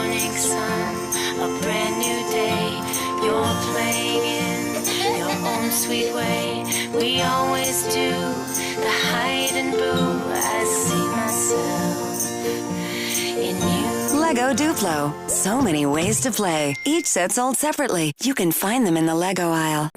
morning sun, a brand new day. You're playing in your own sweet way. We always do the hide and boo. I see myself in you. Lego Duplo. So many ways to play. Each set sold separately. You can find them in the Lego aisle.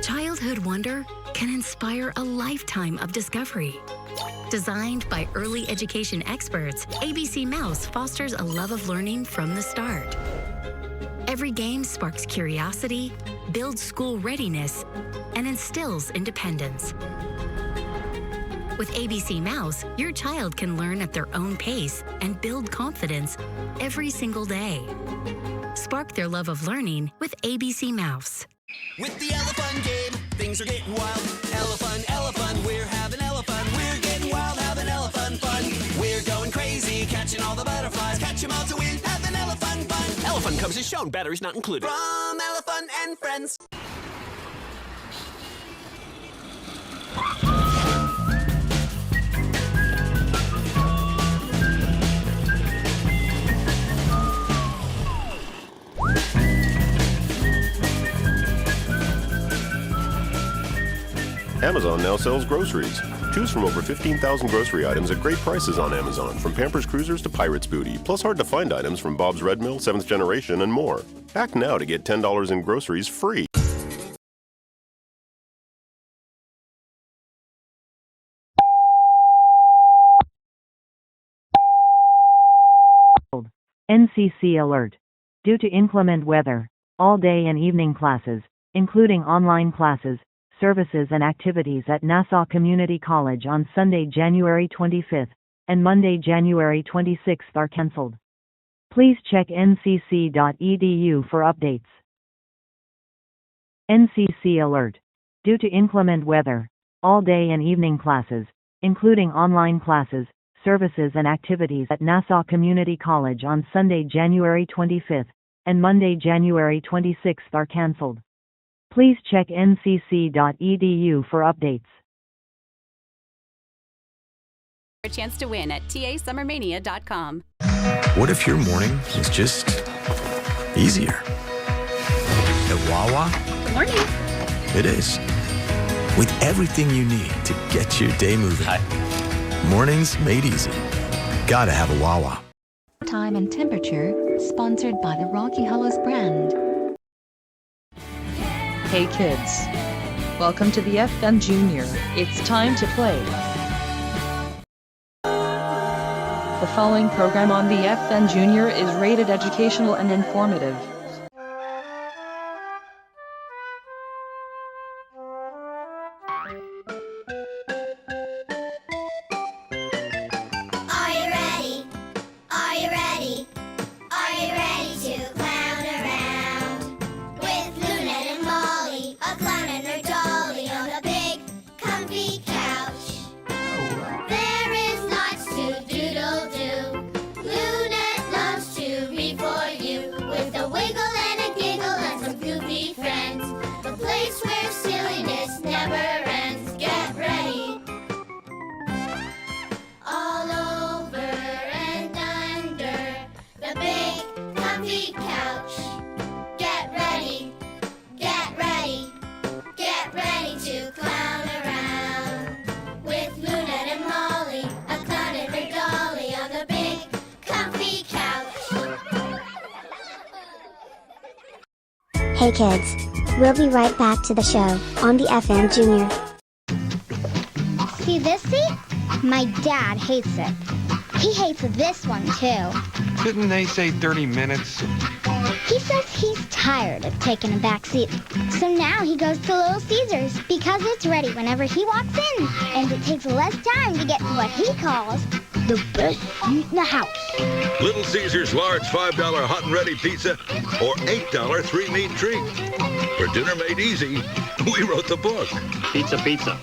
Childhood wonder can inspire a lifetime of discovery. Designed by early education experts, ABC Mouse fosters a love of learning from the start. Every game sparks curiosity, builds school readiness, and instills independence. With ABC Mouse, your child can learn at their own pace and build confidence every single day. Spark their love of learning with ABC Mouse. With the elephant game, things are getting wild. Elephant, we're having elephant. We're getting wild, having elephant fun. We're going crazy, catching all the butterflies. Catch 'em all to win, having elephant fun. Elephant comes as shown, batteries not included. From Elephant and Friends. Amazon now sells groceries. Choose from over 15,000 grocery items at great prices on Amazon, from Pampers Cruisers to Pirate's Booty, plus hard-to-find items from Bob's Red Mill, 7th Generation, and more. Act now to get $10 in groceries free. NCC alert. Due to inclement weather, all day and evening classes, including online classes, services and activities at Nassau Community College on Sunday, January 25th, and Monday, January 26th are cancelled. Please check ncc.edu for updates. NCC alert. Due to inclement weather, all day and evening classes, including online classes, services and activities at Nassau Community College on Sunday, January 25th, and Monday, January 26th are cancelled. Please check ncc.edu for updates. A chance to win at tasummermania.com. What if your morning was just easier? At Wawa? Good morning. It is. With everything you need to get your day moving. Hi. Mornings made easy. Gotta have a Wawa. Time and temperature, sponsored by the Rocky Hollows brand. Hey kids. Welcome to the FN Junior. It's time to play. The following program on the FN Junior is rated educational and informative. Hey kids. We'll be right back to the show on the FM Junior. See this seat? My dad hates it. He hates this one too. Didn't they say 30 minutes? He says he's tired of taking a back seat. So now he goes to Little Caesars because it's ready whenever he walks in. And it takes less time to get what he calls the best seat in the house. Little Caesar's large $5 hot and ready pizza or $8 3-meat treat. For dinner made easy, we wrote the book. Pizza, pizza.